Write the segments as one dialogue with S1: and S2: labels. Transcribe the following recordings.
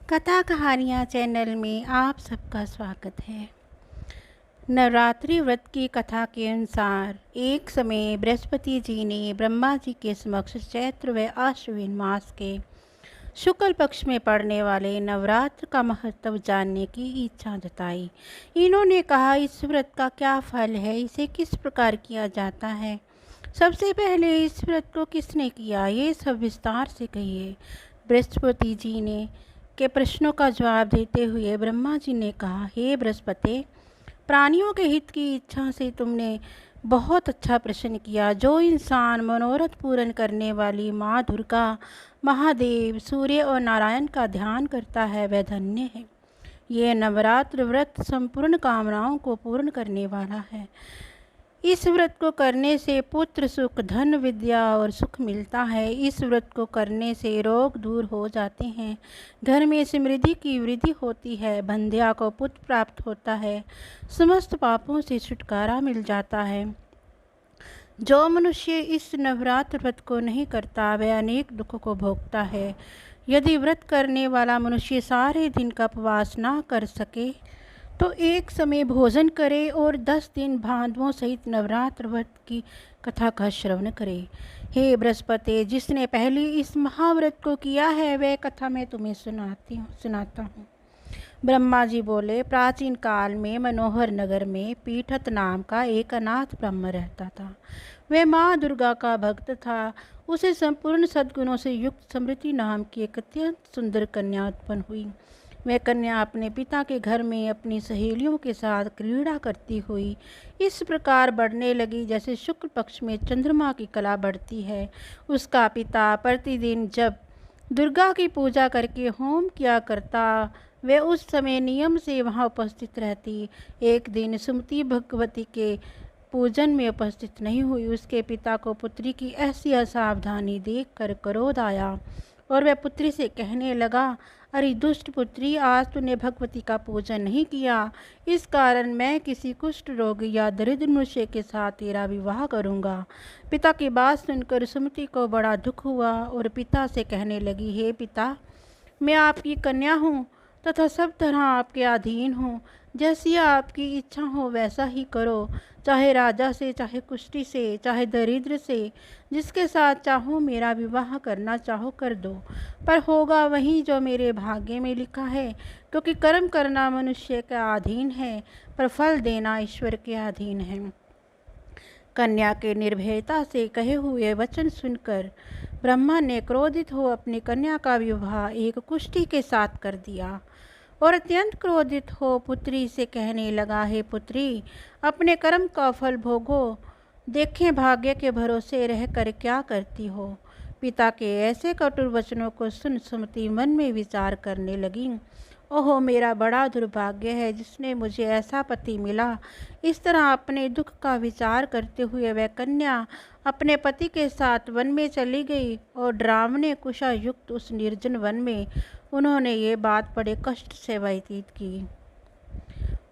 S1: कथा कहानियाँ चैनल में आप सबका स्वागत है। नवरात्रि व्रत की कथा के अनुसार एक समय बृहस्पति जी ने ब्रह्मा जी के समक्ष चैत्र व आश्विन मास के शुक्ल पक्ष में पड़ने वाले नवरात्र का महत्व जानने की इच्छा जताई। इन्होंने कहा, इस व्रत का क्या फल है, इसे किस प्रकार किया जाता है, सबसे पहले इस व्रत को किसने किया, ये सब विस्तार से कहिए। बृहस्पति जी ने के प्रश्नों का जवाब देते हुए ब्रह्मा जी ने कहा, हे बृहस्पति, प्राणियों के हित की इच्छा से तुमने बहुत अच्छा प्रश्न किया। जो इंसान मनोरथ पूर्ण करने वाली माँ दुर्गा, महादेव, सूर्य और नारायण का ध्यान करता है वह धन्य है। ये नवरात्र व्रत संपूर्ण कामनाओं को पूर्ण करने वाला है। इस व्रत को करने से पुत्र सुख, धन, विद्या और सुख मिलता है। इस व्रत को करने से रोग दूर हो जाते हैं, घर में समृद्धि की वृद्धि होती है, बंध्या को पुत्र प्राप्त होता है, समस्त पापों से छुटकारा मिल जाता है। जो मनुष्य इस नवरात्र व्रत को नहीं करता वह अनेक दुखों को भोगता है। यदि व्रत करने वाला मनुष्य सारे दिन का उपवास ना कर सके तो एक समय भोजन करे और 10 दिन भांडवों सहित नवरात्र व्रत की कथा का श्रवण करे। हे बृहस्पति, जिसने पहले इस महाव्रत को किया है वह कथा मैं तुम्हें सुनाता हूँ। ब्रह्मा जी बोले, प्राचीन काल में मनोहर नगर में पीठत नाम का एक अनाथ ब्राह्मण रहता था। वह माँ दुर्गा का भक्त था। उसे संपूर्ण सद्गुणों से युक्त समृद्धि नाम की एक अत्यंत सुंदर कन्या उत्पन्न हुई। वह कन्या अपने पिता के घर में अपनी सहेलियों के साथ क्रीड़ा करती हुई इस प्रकार बढ़ने लगी जैसे शुक्ल पक्ष में चंद्रमा की कला बढ़ती है। उसका पिता प्रतिदिन जब दुर्गा की पूजा करके होम किया करता, वह उस समय नियम से वहां उपस्थित रहती। एक दिन सुमति भगवती के पूजन में उपस्थित नहीं हुई। उसके पिता को पुत्री की ऐसी असावधानी देखकर क्रोध आया और वह पुत्री से कहने लगा, अरे दुष्ट पुत्री, आज तूने भगवती का पूजन नहीं किया, इस कारण मैं किसी कुष्ठ रोगी या दरिद्र मनुष्य के साथ तेरा विवाह करूंगा। पिता की बात सुनकर सुमति को बड़ा दुख हुआ और पिता से कहने लगी, हे पिता, मैं आपकी कन्या हूँ तथा सब तरह आपके अधीन हूँ। जैसी आपकी इच्छा हो वैसा ही करो, चाहे राजा से, चाहे कुष्ठी से, चाहे दरिद्र से, जिसके साथ चाहो मेरा विवाह करना चाहो कर दो, पर होगा वही जो मेरे भाग्य में लिखा है, क्योंकि कर्म करना मनुष्य के अधीन है पर फल देना ईश्वर के अधीन है। कन्या के निर्भयता से कहे हुए वचन सुनकर ब्रह्मा ने क्रोधित हो अपनी कन्या का विवाह एक कुष्ठी के साथ कर दिया और अत्यंत क्रोधित हो पुत्री से कहने लगा, हे पुत्री, अपने कर्म का फल भोगो, देखें भाग्य के भरोसे रहकर क्या करती हो। पिता के ऐसे कटुर वचनों को सुन सुमति मन में विचार करने लगी, ओहो, मेरा बड़ा दुर्भाग्य है जिसने मुझे ऐसा पति मिला। इस तरह अपने दुख का विचार करते हुए वह कन्या अपने पति के साथ वन में चली गई और डरावने कुशा युक्त उस निर्जन वन में उन्होंने ये बात बड़े कष्ट से व्यतीत की।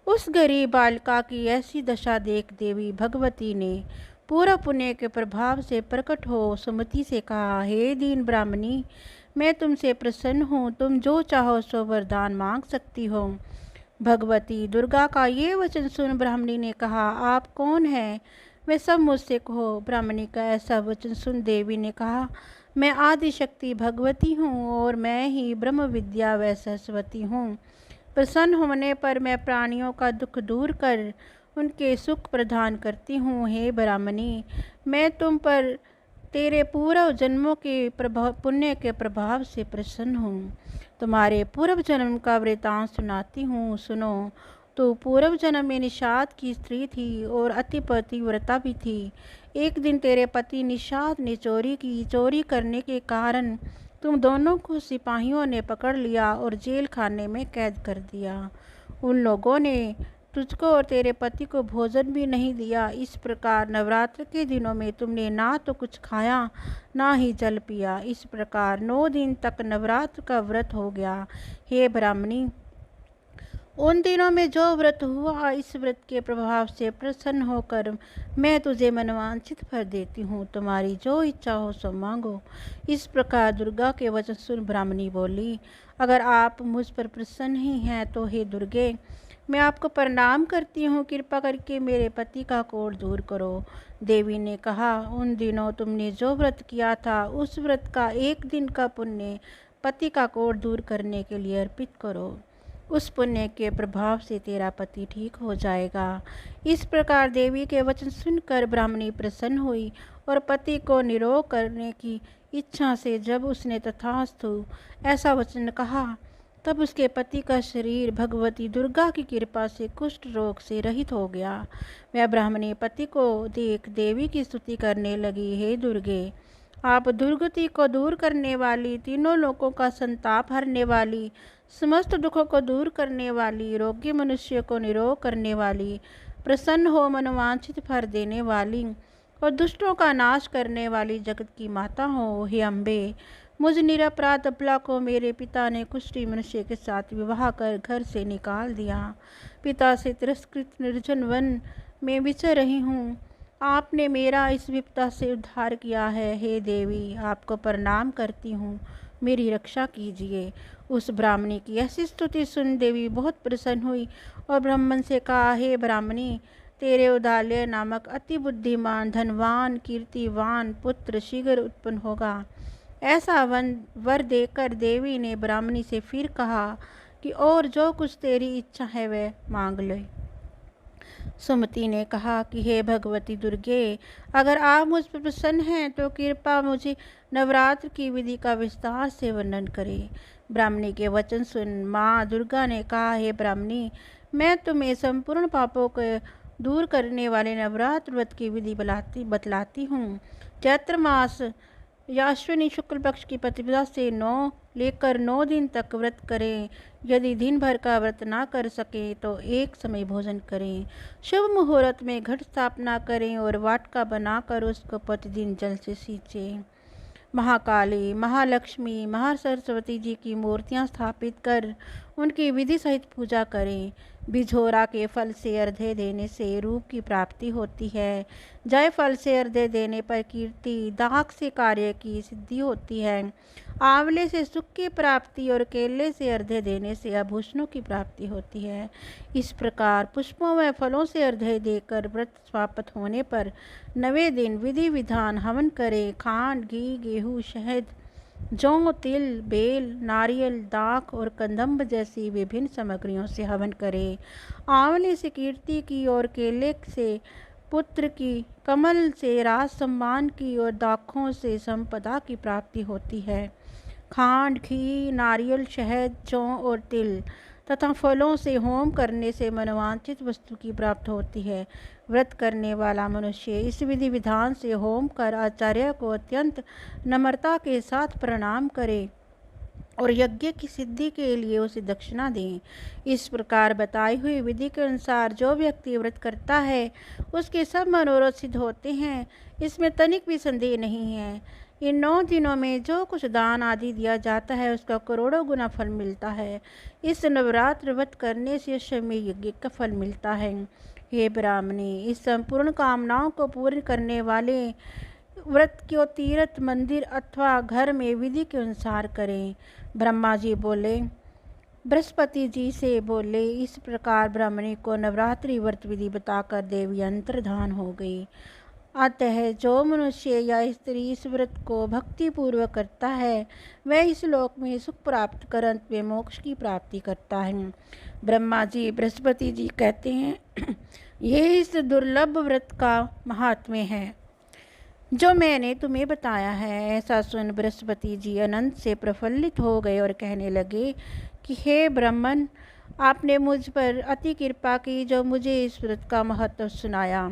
S1: उस गरीब बालिका की ऐसी दशा देख देवी भगवती ने पूरा पुण्य के प्रभाव से प्रकट हो सुमति से कहा, हे दीन ब्राह्मणी, मैं तुमसे प्रसन्न हूँ, तुम जो चाहो सो वरदान मांग सकती हो। भगवती दुर्गा का ये वचन सुन ब्राह्मणी ने कहा, आप कौन हैं, वे सब मुझसे कहो। ब्राह्मणी का ऐसा वचन सुन देवी ने कहा, मैं आदिशक्ति भगवती हूँ और मैं ही ब्रह्म विद्या व सरस्वती हूँ। प्रसन्न होने पर मैं प्राणियों का दुख दूर कर उनके सुख प्रदान करती हूँ। हे ब्राह्मणी, मैं तुम पर तेरे पूर्व जन्मों के पुण्य के प्रभाव से प्रसन्न हूँ। तुम्हारे पूर्व जन्म का वृतांत सुनाती हूँ, सुनो। तो पूर्व जन्म में निषाद की स्त्री थी और अति पतिव्रता भी थी। एक दिन तेरे पति निषाद ने चोरी की। चोरी करने के कारण तुम दोनों को सिपाहियों ने पकड़ लिया और जेल खाने में कैद कर दिया। उन लोगों ने तुझको और तेरे पति को भोजन भी नहीं दिया। इस प्रकार नवरात्र के दिनों में तुमने ना तो कुछ खाया ना ही जल पिया। इस प्रकार 9 दिन तक नवरात्र का व्रत हो गया। हे ब्राह्मणी, उन दिनों में जो व्रत हुआ, इस व्रत के प्रभाव से प्रसन्न होकर मैं तुझे मनवांछित फल देती हूँ। तुम्हारी जो इच्छा हो सो मांगो। इस प्रकार दुर्गा के वचन सुन ब्राह्मणी बोली, अगर आप मुझ पर प्रसन्न ही हैं तो हे दुर्गे, मैं आपको प्रणाम करती हूँ, कृपा करके मेरे पति का कोढ़ दूर करो। देवी ने कहा, उन दिनों तुमने जो व्रत किया था उस व्रत का एक दिन का पुण्य पति का कोढ़ दूर करने के लिए अर्पित करो। उस पुण्य के प्रभाव से तेरा पति ठीक हो जाएगा। इस प्रकार देवी के वचन सुनकर ब्राह्मणी प्रसन्न हुई और पति को निरोग करने की इच्छा से जब उसने तथास्तु ऐसा वचन कहा, तब उसके पति का शरीर भगवती दुर्गा की कृपा से कुष्ठ रोग से रहित हो गया। वह ब्राह्मणी पति को देख देवी की स्तुति करने लगी, हे दुर्गे, आप दुर्गति को दूर करने वाली, तीनों लोकों का संताप हरने वाली, समस्त दुखों को दूर करने वाली, रोगी मनुष्य को निरोग करने वाली, प्रसन्न हो मनोवांछित फल देने वाली और दुष्टों का नाश करने वाली जगत की माता हो। हे अम्बे, मुझ निरपराध अबला को मेरे पिता ने कुष्ठी मनुष्य के साथ विवाह कर घर से निकाल दिया। पिता से तिरस्कृत निर्जन वन में विचर रही हूँ। आपने मेरा इस विपदा से उद्धार किया है। हे देवी, आपको प्रणाम करती हूँ, मेरी रक्षा कीजिए। उस ब्राह्मणी की ऐसी स्तुति सुन देवी बहुत प्रसन्न हुई और ब्राह्मण से कहा, हे ब्राह्मणी, तेरे उदालय नामक अति बुद्धिमान, धनवान, कीर्तिवान पुत्र शीघ्र उत्पन्न होगा। ऐसा वर देकर देवी ने ब्राह्मणी से फिर कहा कि और जो कुछ तेरी इच्छा है वह मांग ले। सुमति ने कहा कि हे भगवती दुर्गे, अगर आप मुझ पर प्रसन्न हैं तो कृपा मुझे नवरात्र की विधि का विस्तार से वर्णन करें। ब्राह्मणी के वचन सुन माँ दुर्गा ने कहा, हे ब्राह्मणी, मैं तुम्हें संपूर्ण पापों को दूर करने वाले नवरात्र व्रत की विधि बतलाती हूँ। चैत्र मास या अश्विनी शुक्ल पक्ष की प्रतिपदा से 9 दिन तक व्रत करें। यदि दिन भर का व्रत ना कर सके तो एक समय भोजन करें। शुभ मुहूर्त में घट स्थापना करें और वाटका बनाकर उसको प्रतिदिन जल से सींचें। महाकाली, महालक्ष्मी, महासरस्वती जी की मूर्तियां स्थापित कर उनकी विधि सहित पूजा करें। बिझोरा के फल से अर्घ्य देने से रूप की प्राप्ति होती है। जय फल से अर्घ्य देने पर कीर्ति, दाख से कार्य की सिद्धि होती है। आंवले से सुख की प्राप्ति और केले से अर्घ्य देने से आभूषणों की प्राप्ति होती है। इस प्रकार पुष्पों व फलों से अर्घ्य देकर व्रत समाप्त होने पर 9वें दिन विधि विधान हवन करें। खांड, घी, गेहूँ, शहद, जौ, तिल, बेल, नारियल, दाख और कंदम्ब जैसी विभिन्न सामग्रियों से हवन करें। आंवले से कीर्ति की और केले से पुत्र की, कमल से राज सम्मान की और दाखों से संपदा की प्राप्ति होती है। खांड, घी, नारियल, शहद, जौ और तिल तथा फलों से होम करने से मनोवांछित वस्तु की प्राप्ति होती है। व्रत करने वाला मनुष्य इस विधि विधान से होम कर आचार्य को अत्यंत नम्रता के साथ प्रणाम करे और यज्ञ की सिद्धि के लिए उसे दक्षिणा दें। इस प्रकार बताई हुई विधि के अनुसार जो व्यक्ति व्रत करता है उसके सब मनोरथ सिद्ध होते हैं, इसमें तनिक भी संदेह नहीं है। इन 9 दिनों में जो कुछ दान आदि दिया जाता है उसका करोड़ों गुना फल मिलता है। इस नवरात्र व्रत करने से अश्वमेध यज्ञ का फल मिलता है। हे ब्राह्मणी, इस संपूर्ण कामनाओं को पूर्ण करने वाले व्रत को तीर्थ, मंदिर अथवा घर में विधि के अनुसार करें। ब्रह्मा जी बोले, बृहस्पति जी से बोले, इस प्रकार ब्राह्मणी को नवरात्रि व्रत विधि बताकर देवी अंतर्धान हो गई। अतः जो मनुष्य या स्त्री इस व्रत को भक्ति पूर्वक करता है वह इस लोक में सुख प्राप्त कर अंत में मोक्ष की प्राप्ति करता है। ब्रह्मा जी बृहस्पति जी कहते हैं, यह इस दुर्लभ व्रत का महात्म्य है जो मैंने तुम्हें बताया है। ऐसा सुन बृहस्पति जी अनंत से प्रफुल्लित हो गए और कहने लगे कि हे ब्राह्मण, आपने मुझ पर अति कृपा की जो मुझे इस व्रत का महत्व सुनाया।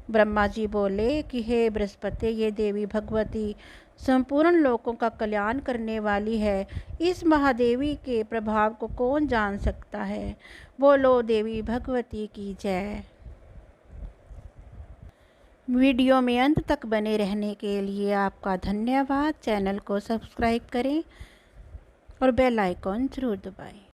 S1: ब्रह्मा जी बोले कि हे बृहस्पति, ये देवी भगवती संपूर्ण लोकों का कल्याण करने वाली है। इस महादेवी के प्रभाव को कौन जान सकता है। बोलो देवी भगवती की जय। वीडियो में अंत तक बने रहने के लिए आपका धन्यवाद। चैनल को सब्सक्राइब करें और बेल आइकॉन जरूर दबाएं।